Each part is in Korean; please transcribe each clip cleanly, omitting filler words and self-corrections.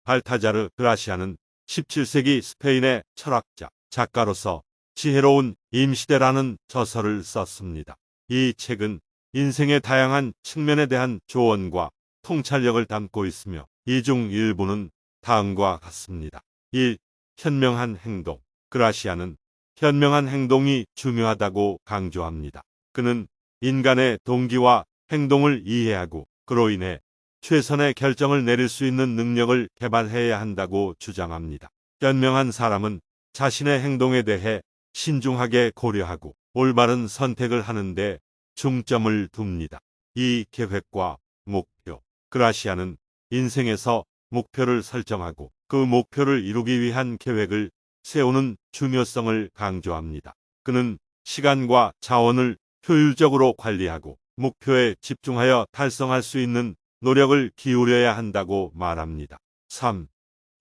발타자르 그라시아는 17세기 스페인의 철학자, 작가로서 지혜로운 임시대라는 저서를 썼습니다. 이 책은 인생의 다양한 측면에 대한 조언과 통찰력을 담고 있으며 이 중 일부는 다음과 같습니다. 1. 현명한 행동. 그라시아는 현명한 행동이 중요하다고 강조합니다. 그는 인간의 동기와 행동을 이해하고 그로 인해 최선의 결정을 내릴 수 있는 능력을 개발해야 한다고 주장합니다. 현명한 사람은 자신의 행동에 대해 신중하게 고려하고 올바른 선택을 하는데 중점을 둡니다. 이 계획과 목표. 그라시아는 인생에서 목표를 설정하고 그 목표를 이루기 위한 계획을 세우는 중요성을 강조합니다. 그는 시간과 자원을 효율적으로 관리하고 목표에 집중하여 달성할 수 있는 노력을 기울여야 한다고 말합니다. 3.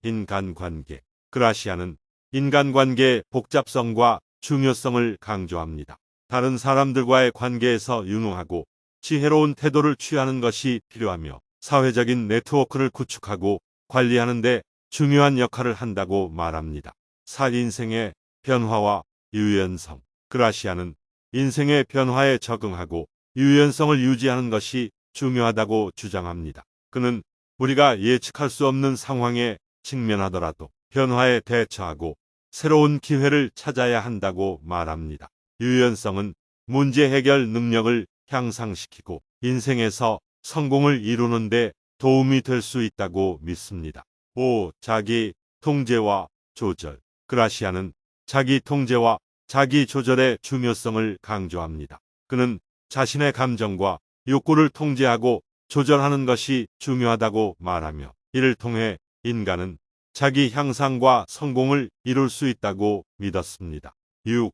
인간관계. 그라시아는 인간관계의 복잡성과 중요성을 강조합니다. 다른 사람들과의 관계에서 유능하고 지혜로운 태도를 취하는 것이 필요하며 사회적인 네트워크를 구축하고 관리하는 데 중요한 역할을 한다고 말합니다. 4. 인생의 변화와 유연성. 그라시아는 인생의 변화에 적응하고 유연성을 유지하는 것이 중요하다고 주장합니다. 그는 우리가 예측할 수 없는 상황에 직면하더라도 변화에 대처하고 새로운 기회를 찾아야 한다고 말합니다. 유연성은 문제 해결 능력을 향상시키고 인생에서 성공을 이루는 데 도움이 될 수 있다고 믿습니다. 5. 자기 통제와 조절. 그라시아는 자기 통제와 자기 조절의 중요성을 강조합니다. 그는 자신의 감정과 욕구를 통제하고 조절하는 것이 중요하다고 말하며 이를 통해 인간은 자기 향상과 성공을 이룰 수 있다고 믿었습니다. 6.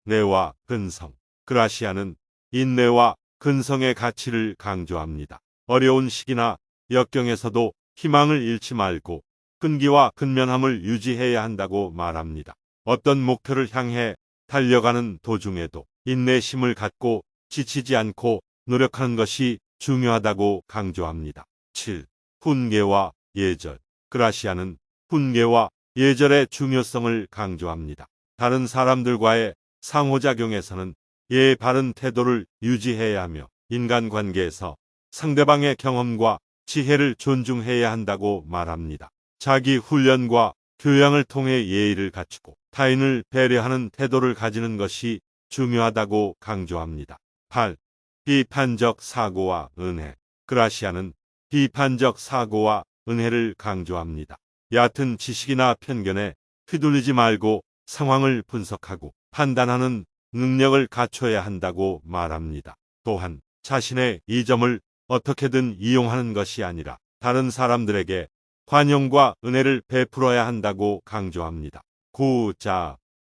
인내와 근성. 그라시아는 인내와 근성의 가치를 강조합니다. 어려운 시기나 역경에서도 희망을 잃지 말고 끈기와 근면함을 유지해야 한다고 말합니다. 어떤 목표를 향해 달려가는 도중에도 인내심을 갖고 지치지 않고 노력하는 것이 중요하다고 강조합니다. 7. 훈계와 예절. 그라시아는 훈계와 예절의 중요성을 강조합니다. 다른 사람들과의 상호작용에서는 예의 바른 태도를 유지해야 하며 인간관계에서 상대방의 경험과 지혜를 존중해야 한다고 말합니다. 자기 훈련과 교양을 통해 예의를 갖추고 타인을 배려하는 태도를 가지는 것이 중요하다고 강조합니다. 8. 비판적 사고와 은혜. 그라시아는 비판적 사고와 은혜를 강조합니다. 얕은 지식이나 편견에 휘둘리지 말고 상황을 분석하고 판단하는 능력을 갖춰야 한다고 말합니다. 또한 자신의 이점을 어떻게든 이용하는 것이 아니라 다른 사람들에게 관용과 은혜를 베풀어야 한다고 강조합니다. 9.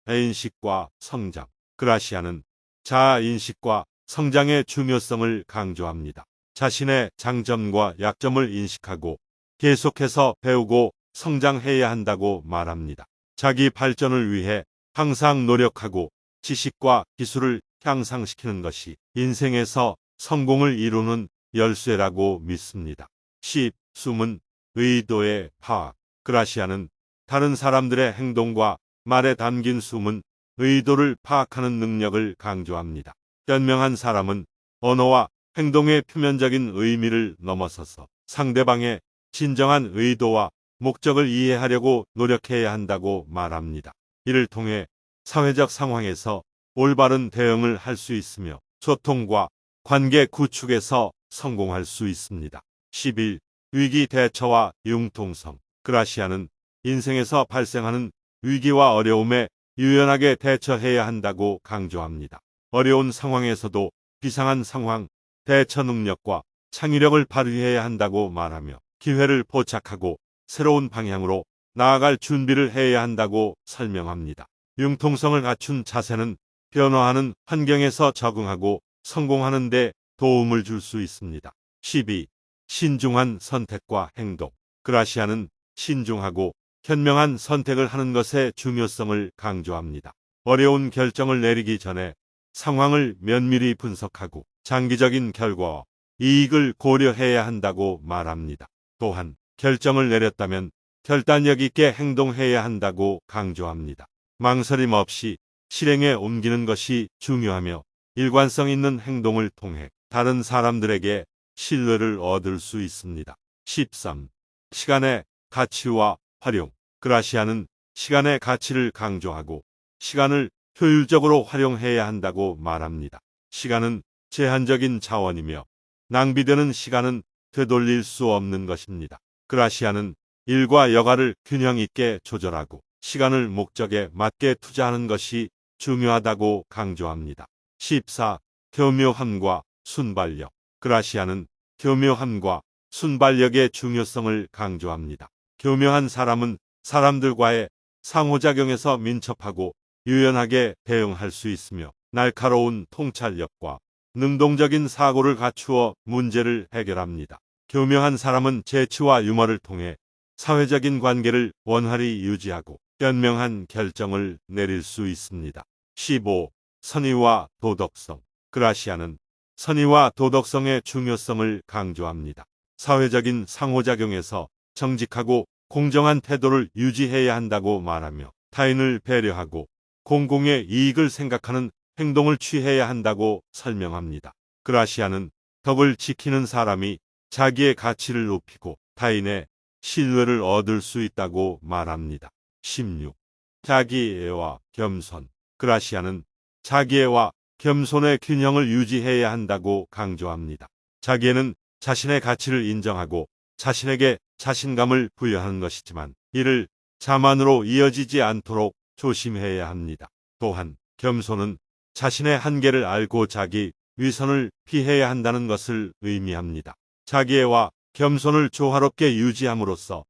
자아인식과 성장. 그라시아는 자아인식과 성장의 중요성을 강조합니다. 자신의 장점과 약점을 인식하고 계속해서 배우고 성장해야 한다고 말합니다. 자기 발전을 위해 항상 노력하고 지식과 기술을 향상시키는 것이 인생에서 성공을 이루는 열쇠라고 믿습니다. 10. 숨은 의도의 파악. 그라시아는 다른 사람들의 행동과 말에 담긴 숨은 의도를 파악하는 능력을 강조합니다. 현명한 사람은 언어와 행동의 표면적인 의미를 넘어서서 상대방의 진정한 의도와 목적을 이해하려고 노력해야 한다고 말합니다. 이를 통해 사회적 상황에서 올바른 대응을 할 수 있으며 소통과 관계 구축에서 성공할 수 있습니다. 11. 위기 대처와 융통성. 그라시아는 인생에서 발생하는 위기와 어려움에 유연하게 대처해야 한다고 강조합니다. 어려운 상황에서도 비상한 상황 대처 능력과 창의력을 발휘해야 한다고 말하며 기회를 포착하고 새로운 방향으로 나아갈 준비를 해야 한다고 설명합니다. 융통성을 갖춘 자세는 변화하는 환경에서 적응하고 성공하는 데 도움을 줄 수 있습니다. 12. 신중한 선택과 행동. 그라시아는 신중하고 현명한 선택을 하는 것의 중요성을 강조합니다. 어려운 결정을 내리기 전에 상황을 면밀히 분석하고 장기적인 결과와 이익을 고려해야 한다고 말합니다. 또한 결정을 내렸다면 결단력 있게 행동해야 한다고 강조합니다. 망설임 없이 실행에 옮기는 것이 중요하며 일관성 있는 행동을 통해 다른 사람들에게 신뢰를 얻을 수 있습니다. 13. 시간의 가치와 활용. 그라시아는 시간의 가치를 강조하고 시간을 효율적으로 활용해야 한다고 말합니다. 시간은 제한적인 자원이며 낭비되는 시간은 되돌릴 수 없는 것입니다. 그라시아는 일과 여가를 균형 있게 조절하고 시간을 목적에 맞게 투자하는 것이 중요하다고 강조합니다. 14. 교묘함과 순발력. 그라시아는 교묘함과 순발력의 중요성을 강조합니다. 교묘한 사람은 사람들과의 상호작용에서 민첩하고 유연하게 대응할 수 있으며 날카로운 통찰력과 능동적인 사고를 갖추어 문제를 해결합니다. 교묘한 사람은 재치와 유머를 통해 사회적인 관계를 원활히 유지하고 현명한 결정을 내릴 수 있습니다. 15. 선의와 도덕성. 그라시아는 선의와 도덕성의 중요성을 강조합니다. 사회적인 상호작용에서 정직하고 공정한 태도를 유지해야 한다고 말하며 타인을 배려하고 공공의 이익을 생각하는 행동을 취해야 한다고 설명합니다. 그라시아는 덕을 지키는 사람이 자기의 가치를 높이고 타인의 신뢰를 얻을 수 있다고 말합니다. 16. 자기애와 겸손. 그라시아는 자기애와 겸손의 균형을 유지해야 한다고 강조합니다. 자기애는 자신의 가치를 인정하고 자신에게 자신감을 부여하는 것이지만 이를 자만으로 이어지지 않도록 조심해야 합니다. 또한 겸손은 자신의 한계를 알고 자기 위선을 피해야 한다는 것을 의미합니다. 자기애와 겸손을 조화롭게 유지함으로써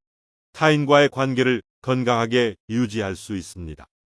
타인과의 관계를 건강하게 유지할 수 있습니다.